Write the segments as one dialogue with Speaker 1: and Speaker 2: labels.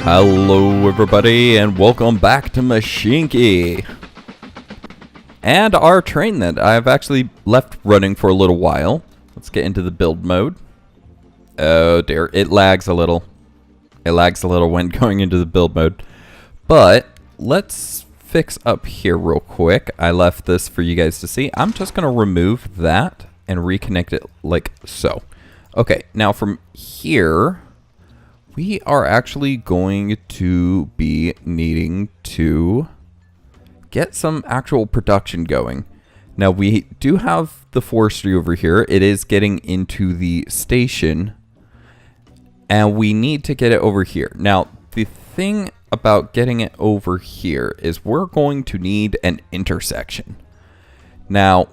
Speaker 1: Hello everybody and welcome back to Mashinky. And our train that I've actually left running for a little while. Let's get into the build mode. Oh dear, it lags a little. It lags a little when going into the build mode. But let's fix up here real quick. I left this for you guys to see. I'm just going to remove that and reconnect it like so. Okay, now from here, we are actually going to be needing to get some actual production going. Now, we do have the forestry over here. It is getting into the station, and we need to get it over here. Now, the thing about getting it over here is we're going to need an intersection. Now,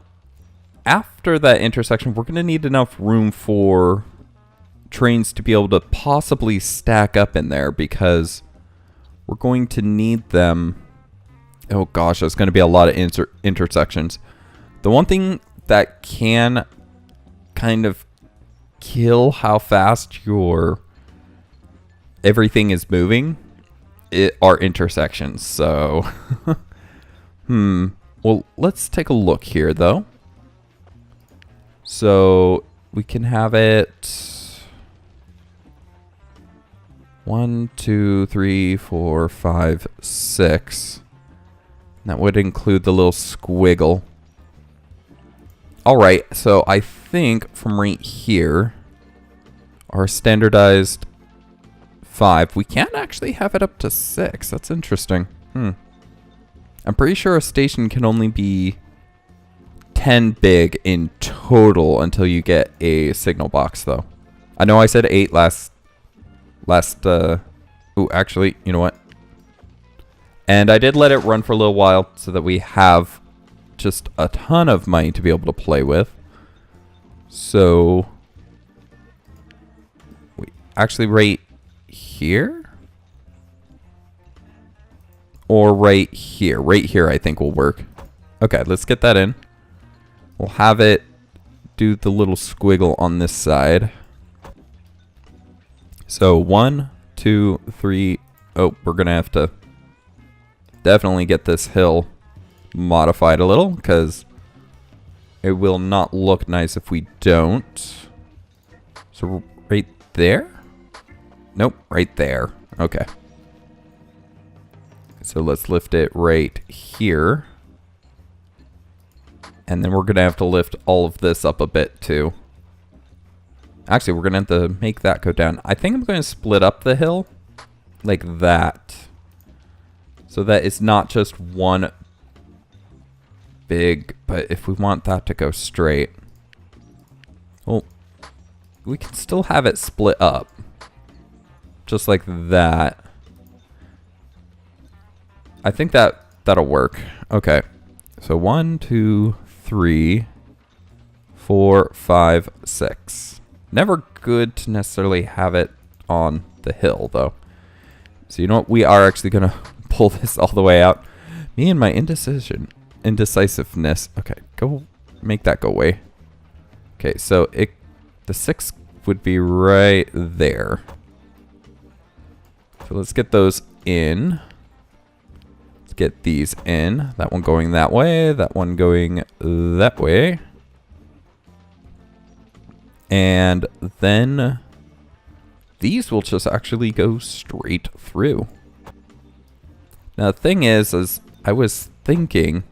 Speaker 1: after that intersection, we're going to need enough room for trains to be able to possibly stack up in there, because we're going to need them. Oh gosh, there's going to be a lot of intersections. The one thing that can kind of kill how fast your everything is moving are intersections. So well, let's take a look here though. So we can have it 1, 2, 3, 4, 5, 6. That would include the little squiggle. Alright, so I think from right here, our standardized 5, we can actually have it up to 6. That's interesting. I'm pretty sure a station can only be 10 big in total until you get a signal box, though. I know I said 8 last actually, you know what? And I did let it run for a little while so that we have just a ton of money to be able to play with. So we actually right here or right here. Right here I think will work. Okay, let's get that in. We'll have it do the little squiggle on this side. So 1, 2, 3. Oh, we're going to have to definitely get this hill modified a little, because it will not look nice if we don't. So right there? Nope, right there. Okay. So let's lift it right here. And then we're going to have to lift all of this up a bit too. Actually, we're going to have to make that go down. I think I'm going to split up the hill like that, so that it's not just one big, but if we want that to go straight, well, we can still have it split up. Just like that. I think that'll work. Okay. So 1, 2, 3, 4, 5, 6. Never good to necessarily have it on the hill, though. So you know what? We are actually going to pull this all the way out. Me and my indecisiveness. Okay, go make that go away. Okay, so the 6 would be right there. So let's get those in. Let's get these in. That one going that way. That one going that way. And then these will just actually go straight through. Now the thing is I was thinking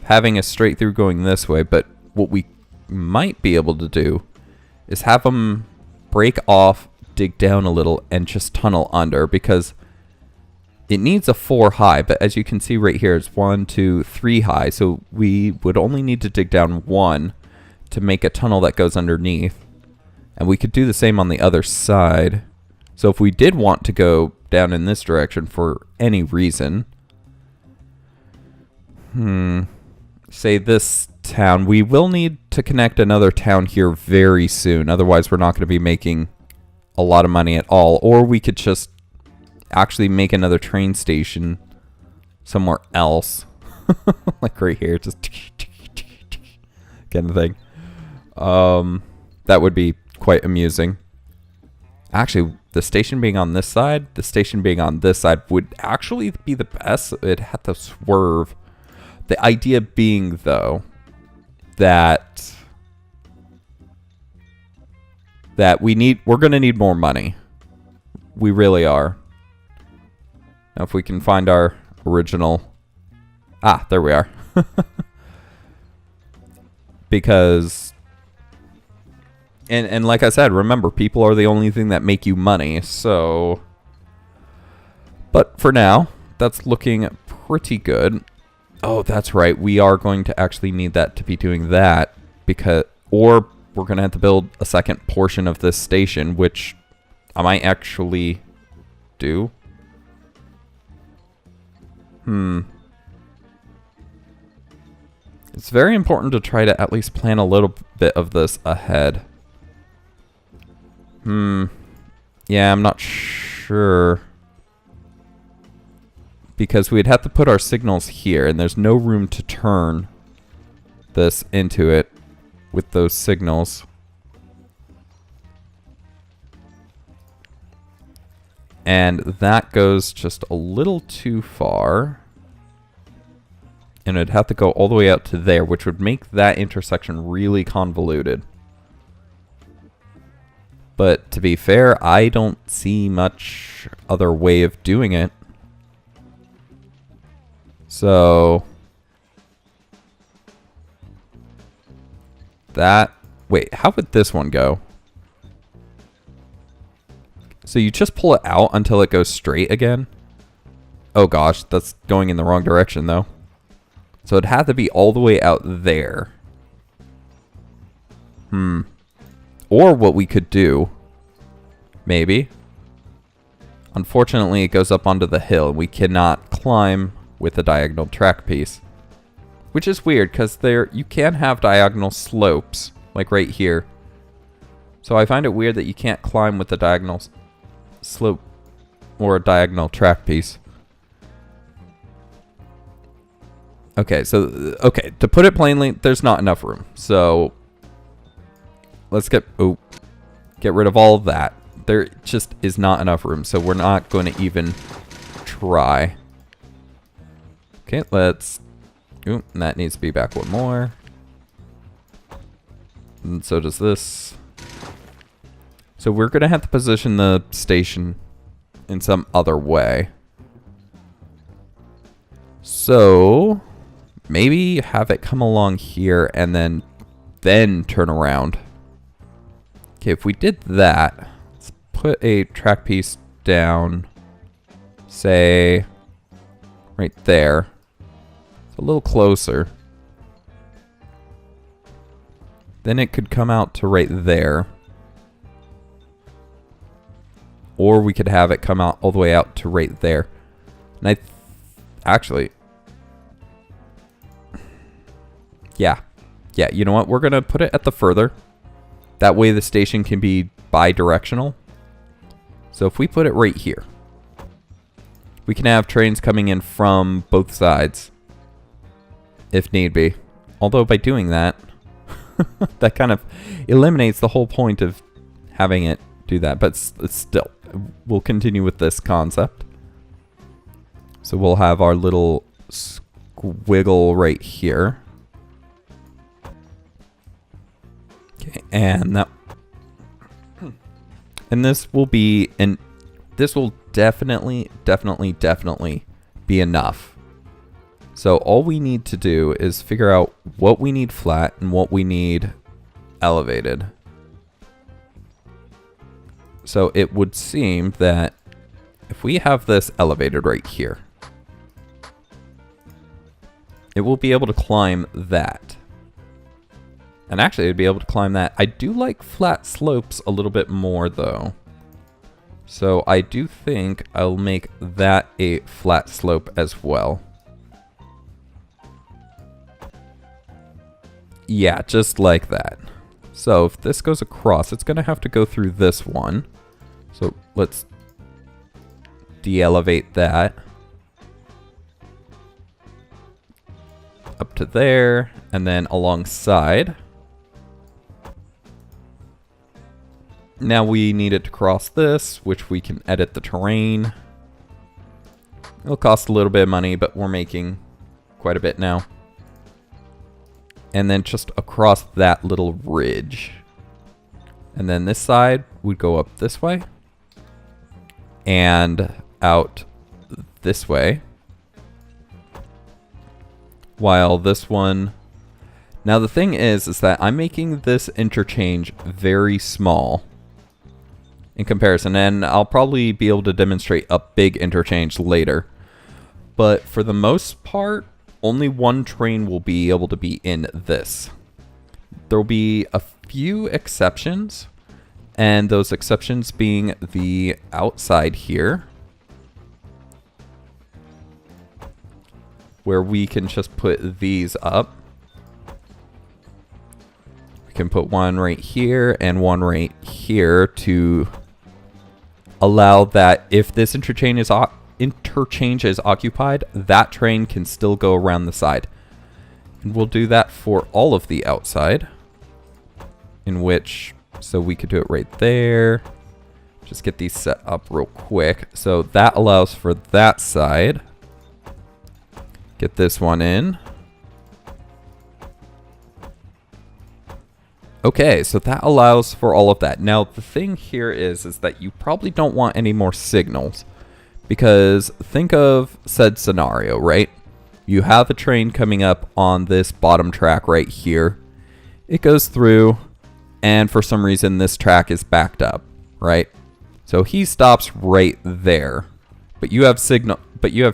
Speaker 1: having a straight through going this way, but what we might be able to do is have them break off, dig down a little, and just tunnel under, because it needs a 4 high, but as you can see right here, it's 1, 2, 3 high, so we would only need to dig down 1 to make a tunnel that goes underneath. And we could do the same on the other side. So if we did want to go down in this direction for any reason, say this town, we will need to connect another town here very soon. Otherwise, we're not going to be making a lot of money at all. Or we could just actually make another train station somewhere else. Like right here, just kind of thing. That would be quite amusing. Actually, the station being on this side, the station being on this side would actually be the best. It had to swerve. The idea being, though, that we're going to need more money. We really are. Now, if we can find our original... Ah, there we are. Because... And like I said, remember, people are the only thing that make you money, so... But for now, that's looking pretty good. Oh, that's right. We are going to actually need that to be doing that, because... Or we're going to have to build a second portion of this station, which I might actually do. It's very important to try to at least plan a little bit of this ahead. Yeah, I'm not sure. Because we'd have to put our signals here, and there's no room to turn this into it with those signals. And that goes just a little too far. And it'd have to go all the way out to there, which would make that intersection really convoluted. But to be fair, I don't see much other way of doing it. So... that... Wait, how would this one go? So you just pull it out until it goes straight again? Oh gosh, that's going in the wrong direction though. So it'd have to be all the way out there. Or what we could do, maybe. Unfortunately, it goes up onto the hill. We cannot climb with a diagonal track piece. Which is weird, because you can have diagonal slopes, like right here. So I find it weird that you can't climb with a diagonal slope or a diagonal track piece. Okay, so, okay, to put it plainly, there's not enough room. So, let's get rid of all of that. There just is not enough room, so we're not going to even try. Okay, let's... Ooh, and that needs to be back one more. And so does this. So we're going to have to position the station in some other way. So... maybe have it come along here and then turn around. Okay, if we did that, let's put a track piece down, say, right there. It's a little closer. Then it could come out to right there. Or we could have it come out all the way out to right there. And actually... Yeah, you know what? We're going to put it at the further. That way the station can be bi-directional. So if we put it right here, we can have trains coming in from both sides, if need be. Although by doing that, that kind of eliminates the whole point of having it do that. But still, we'll continue with this concept. So we'll have our little squiggle right here. Okay, and that, and this will be, and this will definitely be enough. So all we need to do is figure out what we need flat and what we need elevated. So it would seem that if we have this elevated right here, it will be able to climb that. And actually, it'd be able to climb that. I do like flat slopes a little bit more, though. So I do think I'll make that a flat slope as well. Yeah, just like that. So if this goes across, it's going to have to go through this one. So let's de-elevate that. Up to there, and then alongside. Now we need it to cross this, which we can edit the terrain. It'll cost a little bit of money, but we're making quite a bit now. And then just across that little ridge. And then this side would go up this way. And out this way. While this one... Now the thing is that I'm making this interchange very small in comparison, and I'll probably be able to demonstrate a big interchange later. But for the most part, only one train will be able to be in this. There will be a few exceptions, and those exceptions being the outside here, where we can just put these up. We can put one right here and one right here to allow that if this interchange is occupied, that train can still go around the side. And we'll do that for all of the outside, in which, so we could do it right there. Just get these set up real quick. So that allows for that side. Get this one in. Okay, so that allows for all of that. Now, the thing here is that you probably don't want any more signals. Because think of said scenario, right? You have a train coming up on this bottom track right here. It goes through, and for some reason this track is backed up, right? So he stops right there. But you have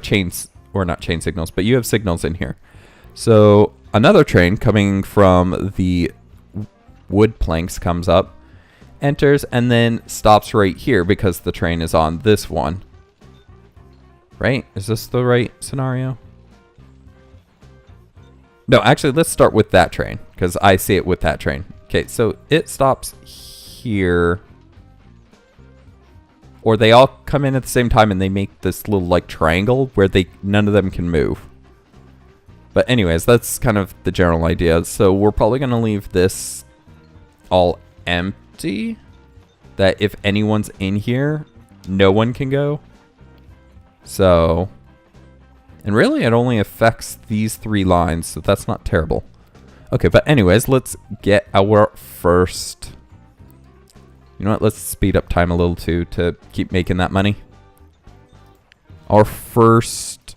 Speaker 1: chains, or not chain signals, but you have signals in here. So another train coming from the wood planks comes up, enters, and then stops right here because the train is on this one. Right? Is this the right scenario? No, actually, let's start with that train, because I see it with that train. Okay, so it stops here. Or they all come in at the same time and they make this little like triangle where none of them can move. But anyways, that's kind of the general idea. So we're probably going to leave this all empty. That if anyone's in here, no one can go. So, and really it only affects these 3 lines, so that's not terrible. Okay, but anyways, let's get our first... You know what, let's speed up time a little too to keep making that money. Our first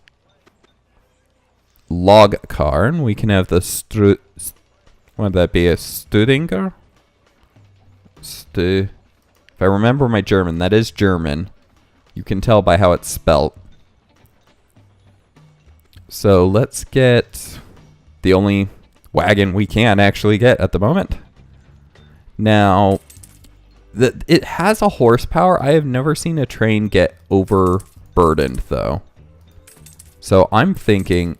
Speaker 1: log car, and we can have the would that be a Studinger? If I remember my German, that is German. You can tell by how it's spelt. So let's get the only wagon we can actually get at the moment. Now, it has a horsepower. I have never seen a train get overburdened, though. So I'm thinking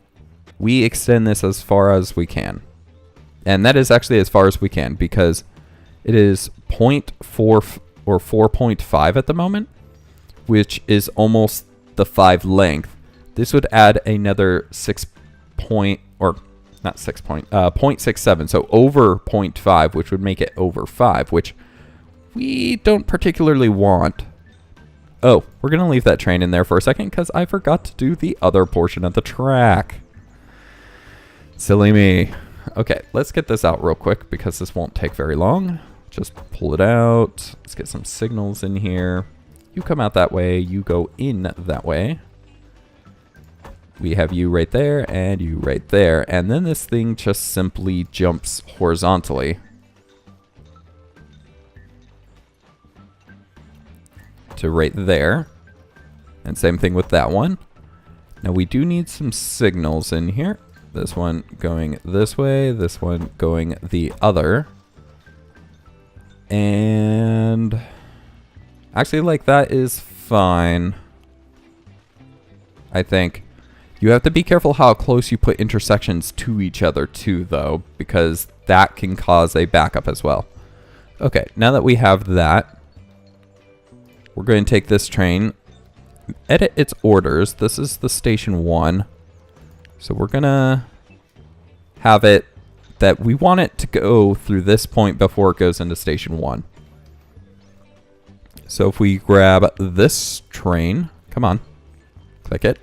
Speaker 1: we extend this as far as we can. And that is actually as far as we can, because it is 0.4 or 4.5 at the moment, which is almost the 5 length. This would add another 0.67, so over 0.5, which would make it over 5, which we don't particularly want. Oh, we're going to leave that train in there for a second because I forgot to do the other portion of the track. Silly me. Okay, let's get this out real quick because this won't take very long. Just pull it out. Let's get some signals in here. You come out that way. You go in that way. We have you right there and you right there. And then this thing just simply jumps horizontally. To right there. And same thing with that one. Now we do need some signals in here. This one going this way, this one going the other. And actually, like, that is fine. I think. You have to be careful how close you put intersections to each other too, though, because that can cause a backup as well. Okay, now that we have that, we're going to take this train, edit its orders. This is the station 1. So we're going to have it that we want it to go through this point before it goes into station 1. So if we grab this train, come on, click it.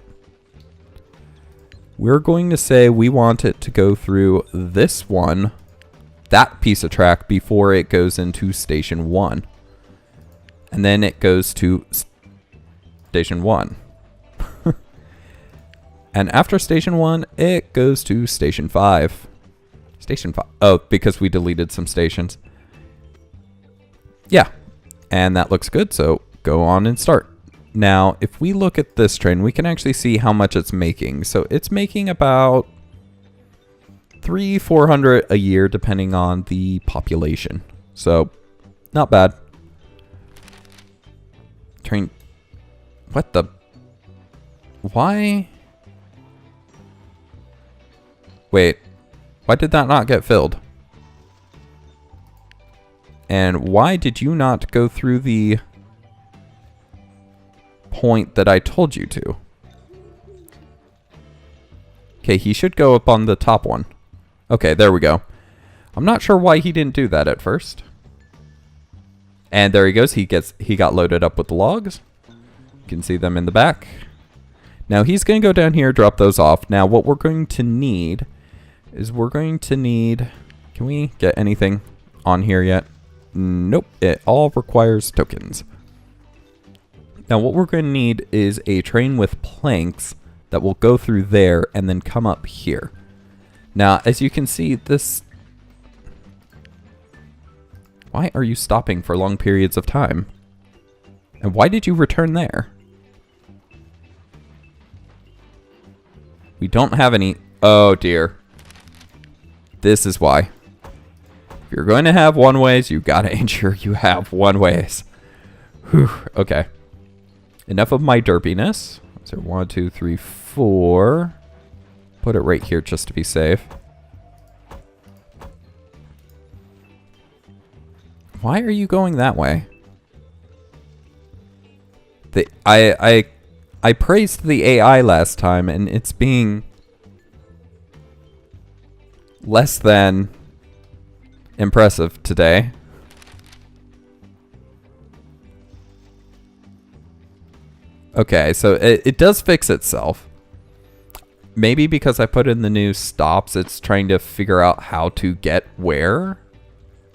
Speaker 1: We're going to say we want it to go through this one, that piece of track, before it goes into station 1. And then it goes to station 1. And after station 1, it goes to station 5. Station 5. Oh, because we deleted some stations. Yeah. And that looks good, so go on and start. Now, if we look at this train, we can actually see how much it's making. So it's making about 300-400 a year, depending on the population. So, not bad. Train. What the? Why? Wait. Why did that not get filled? And why did you not go through the point that I told you to? Okay, he should go up on the top one. Okay, there we go. I'm not sure why he didn't do that at first. And there he goes. He got loaded up with the logs. You can see them in the back. Now he's going to go down here, drop those off. Now what we're going to need is can we get anything on here yet? Nope, it all requires tokens. Now what we're going to need is a train with planks that will go through there and then come up here. Now, as you can see, this... Why are you stopping for long periods of time? And why did you return there? We don't have any... Oh, dear. This is why. If you're going to have one-ways, you gotta ensure you have one-ways. Whew, okay. Enough of my derpiness. So 1, 2, 3, 4. Put it right here just to be safe. Why are you going that way? I praised the AI last time, and it's being less than impressive today. Okay, so it does fix itself. Maybe because I put in the new stops, it's trying to figure out how to get where.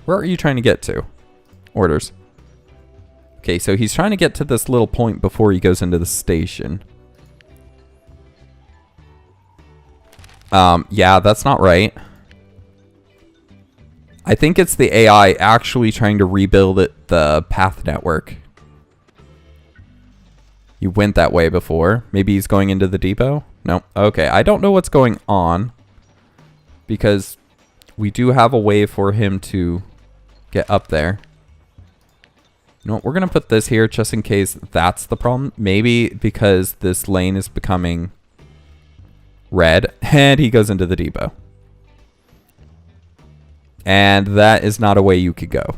Speaker 1: Where are you trying to get to? Orders. Okay, so he's trying to get to this little point before he goes into the station. Yeah, that's not right. I think it's the AI actually trying to rebuild the path network. You went that way before. Maybe he's going into the depot? No. Okay, I don't know what's going on. Because we do have a way for him to get up there. You know what, we're going to put this here just in case that's the problem. Maybe because this lane is becoming red. And he goes into the depot. And that is not a way you could go.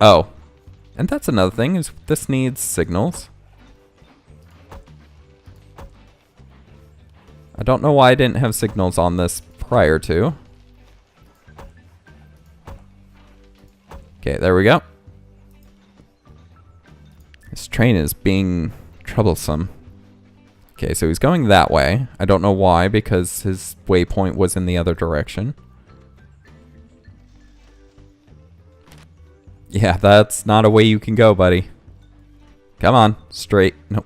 Speaker 1: Oh. And that's another thing, is this needs signals. I don't know why I didn't have signals on this prior to. Okay, there we go. This train is being troublesome. Okay, so he's going that way. I don't know why, because his waypoint was in the other direction. Yeah, that's not a way you can go, buddy. Come on, straight. Nope.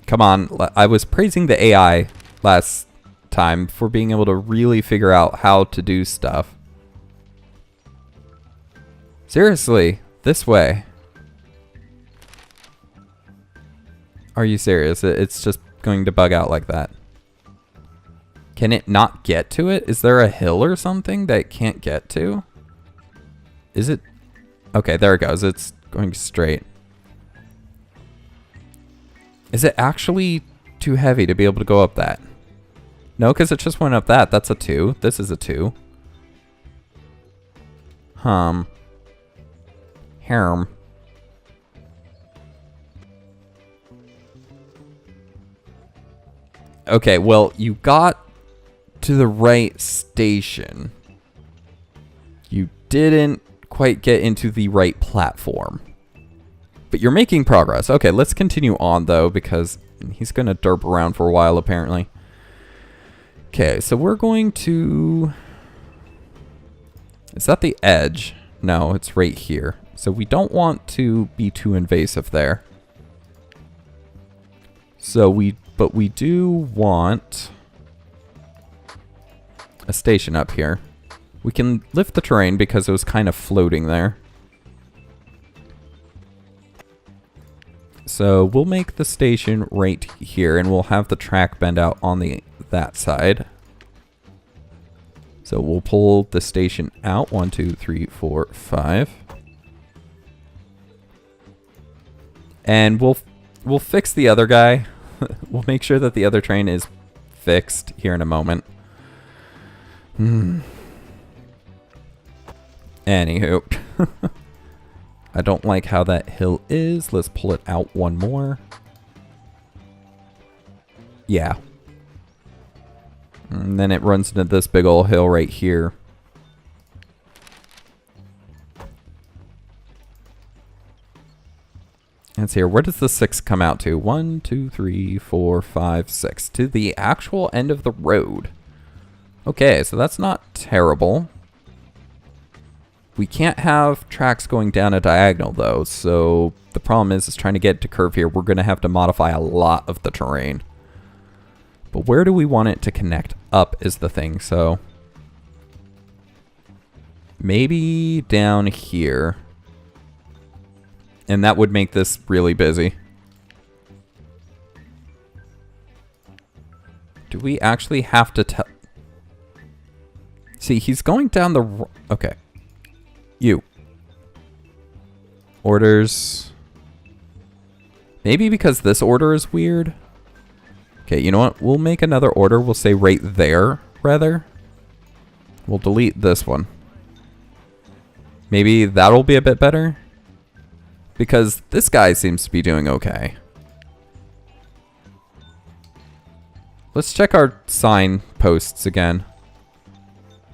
Speaker 1: Come on. I was praising the AI last time for being able to really figure out how to do stuff. Seriously, this way. Are you serious? It's just going to bug out like that. Can it not get to it? Is there a hill or something that it can't get to? Is it? Okay, there it goes. It's going straight. Is it actually too heavy to be able to go up that? No, because it just went up that. That's a 2. This is a 2. Harm. Okay, well, you got to the right station. You didn't quite get into the right platform. But you're making progress. Okay, let's continue on, though, because he's going to derp around for a while, apparently. Okay, so we're going to... Is that the edge? No, it's right here. So we don't want to be too invasive there. But we do want a station up here. We can lift the terrain because it was kind of floating there. So we'll make the station right here, and we'll have the track bend out on that side. So we'll pull the station out. 1, 2, 3, 4, 5. And we'll fix the other guy. We'll make sure that the other train is fixed here in a moment. Anywho. I don't like how that hill is. Let's pull it out one more. Yeah. And then it runs into this big old hill right here. Let's see here. Where does the 6 come out to? 1, 2, 3, 4, 5, 6. To the actual end of the road. Okay, so that's not terrible. We can't have tracks going down a diagonal, though. So the problem is trying to get to curve here. We're going to have to modify a lot of the terrain. But where do we want it to connect up is the thing. So maybe down here. And that would make this really busy. Do we actually have to tell? See, he's going down the... Okay. You. Orders. Maybe because this order is weird. Okay, you know what? We'll make another order. We'll say right there, rather. We'll delete this one. Maybe that'll be a bit better. Because this guy seems to be doing okay. Let's check our sign posts again.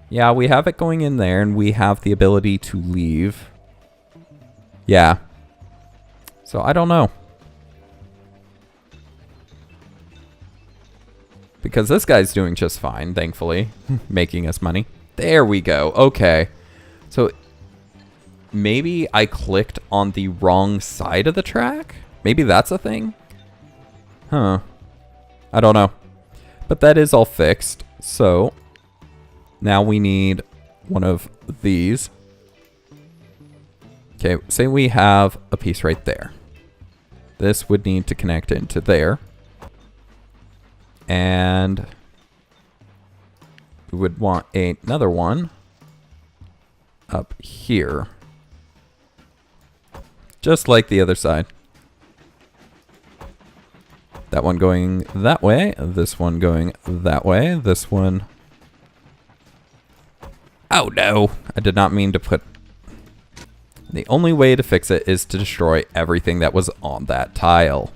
Speaker 1: Yeah, we have it going in there, and we have the ability to leave. Yeah. So, I don't know. Because this guy's doing just fine, thankfully. Making us money. There we go. Okay. So, maybe I clicked on the wrong side of the track? Maybe that's a thing? Huh. I don't know. But that is all fixed. So, now we need one of these. Okay, say we have a piece right there. This would need to connect into there. And we would want another one up here. Just like the other side. That one going that way. This one going that way. This one... Oh no! I did not mean to put... The only way to fix it is to destroy everything that was on that tile.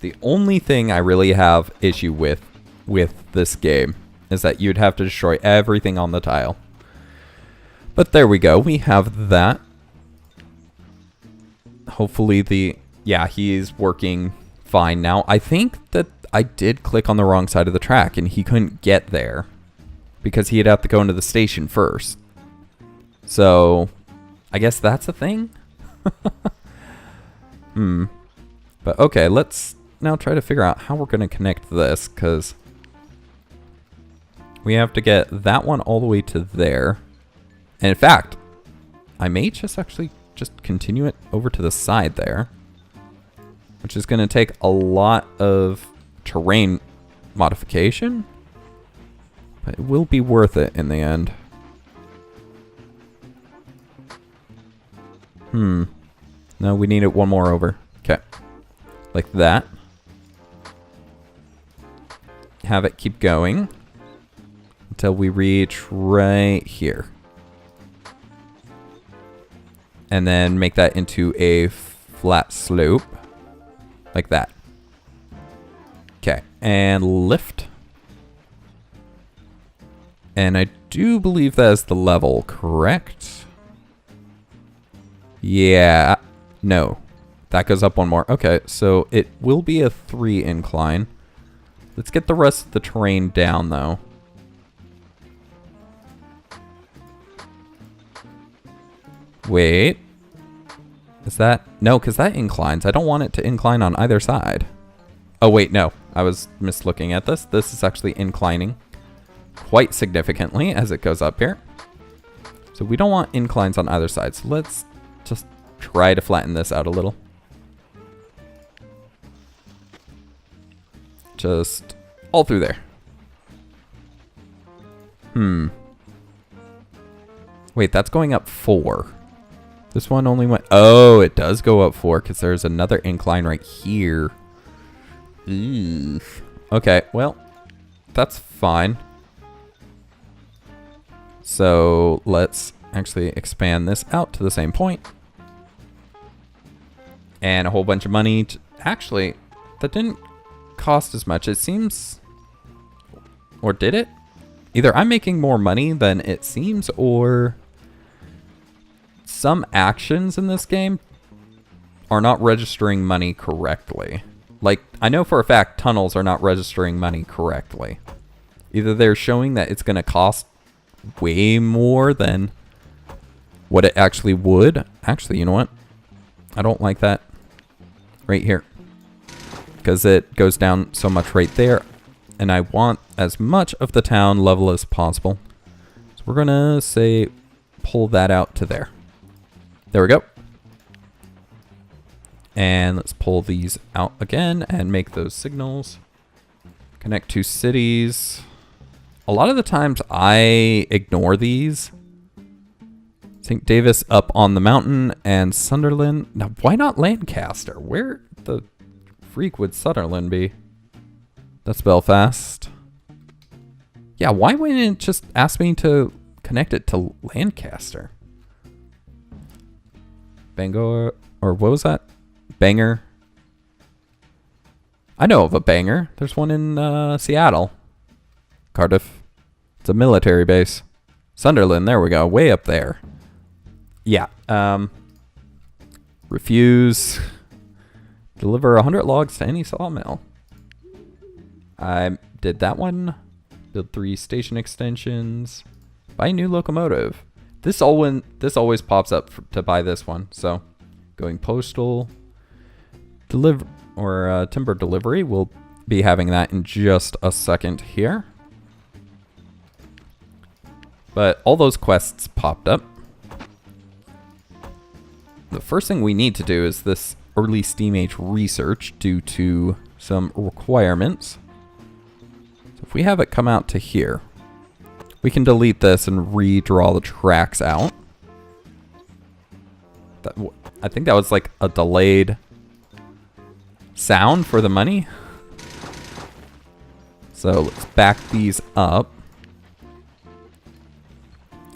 Speaker 1: The only thing I really have issue with this game is that you'd have to destroy everything on the tile. But there we go. We have that. Hopefully the... Yeah, he's working fine now. I think that I did click on the wrong side of the track and he couldn't get there. Because he'd have to go into the station first. So, I guess that's a thing? But okay, let's now try to figure out how we're going to connect this. Because we have to get that one all the way to there. And in fact, I may just actually just continue it over to the side there. Which is going to take a lot of terrain modification. But it will be worth it in the end. No, we need it one more over. Okay. Like that. Have it keep going. Until we reach right here. And then make that into a flat slope. Like that. Okay. And lift. And I do believe that is the level, correct? Yeah. No. That goes up one more. Okay, so it will be a 3 incline. Let's get the rest of the terrain down, though. Wait. Is that... No, because that inclines. I don't want it to incline on either side. Oh, wait, no. I was mislooking at this. This is actually inclining quite significantly as it goes up here. So we don't want inclines on either side. So let's just try to flatten this out a little. Just all through there. Wait, that's going up 4. This one only went... Oh, it does go up 4 because there's another incline right here. Ew. Okay, well, that's fine. So let's actually expand this out to the same point. And a whole bunch of money. Actually, that didn't cost as much. It seems... Or did it? Either I'm making more money than it seems, or some actions in this game are not registering money correctly. Like, I know for a fact tunnels are not registering money correctly. Either they're showing that it's going to cost way more than what it actually would. Actually, you know what? I don't like that right here, because it goes down so much right there. And I want as much of the town level as possible. So we're going to say pull that out to there. There we go. And let's pull these out again and make those signals. Connect 2 cities. A lot of the times I ignore these. St. Davis up on the mountain and Sunderland. Now, why not Lancaster? Where the freak would Sunderland be? That's Belfast. Yeah, why wouldn't it just ask me to connect it to Lancaster? Bangor, or what was that? Banger. I know of a Banger. There's one in Seattle. Cardiff. It's a military base. Sunderland, there we go. Way up there. Yeah. Refuse. Deliver 100 logs to any sawmill. I did that one. Build 3 station extensions. Buy new locomotive. This always pops up to buy this one. So, going postal. Deliver or timber delivery. We'll be having that in just a second here. But all those quests popped up. The first thing we need to do is this early steam age research due to some requirements. So if we have it come out to here, we can delete this and redraw the tracks out. I think that was like a delayed sound for the money. So let's back these up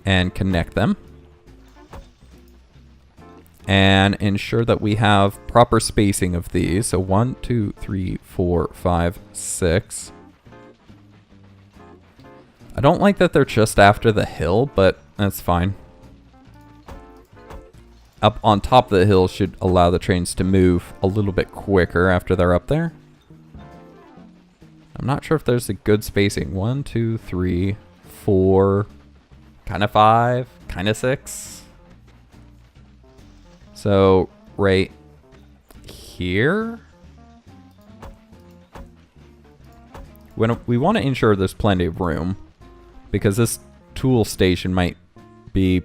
Speaker 1: and connect them. And ensure that we have proper spacing of these. So 1, 2, 3, 4, 5, 6. I don't like that they're just after the hill, but that's fine. Up on top of the hill should allow the trains to move a little bit quicker after they're up there. I'm not sure if there's a good spacing. 1, 2, 3, 4, kind of 5, kind of 6. So, right here, we want to ensure there's plenty of room, because this tool station might be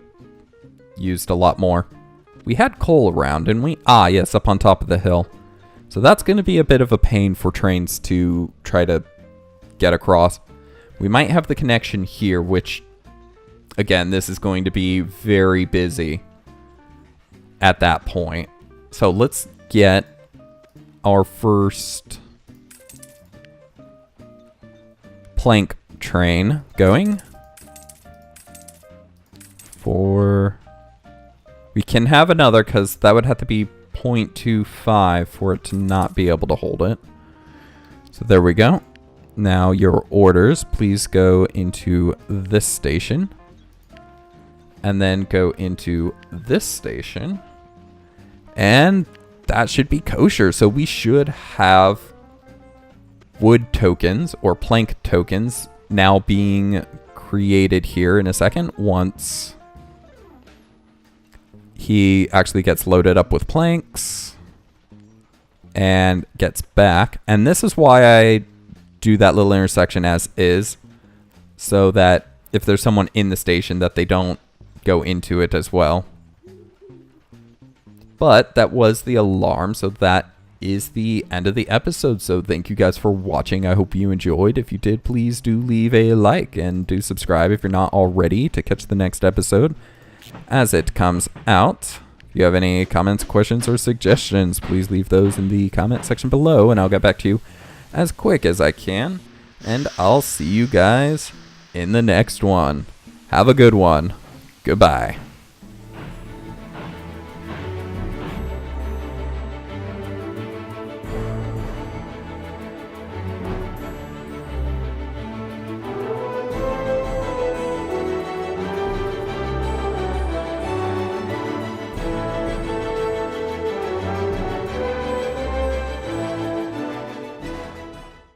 Speaker 1: used a lot more. We had coal around, didn't we? Ah, yes, up on top of the hill. So that's going to be a bit of a pain for trains to try to get across. We might have the connection here, which, again, this is going to be very busy at that point. So let's get our first plank train going. We can have another, because that would have to be 0.25 for it to not be able to hold it. So there we go. Now your orders, please go into this station. And then go into this station. And that should be kosher. So we should have wood tokens or plank tokens now being created here in a second once he actually gets loaded up with planks and gets back. And this is why I do that little intersection as is, so that if there's someone in the station that they don't go into it as well. But that was the alarm, so that is the end of the episode. So thank you guys for watching. I hope you enjoyed. If you did, please do leave a like and do subscribe if you're not already to catch the next episode as it comes out. If you have any comments, questions, or suggestions, please leave those in the comment section below, and I'll get back to you as quick as I can. And I'll see you guys in the next one. Have a good one. Goodbye.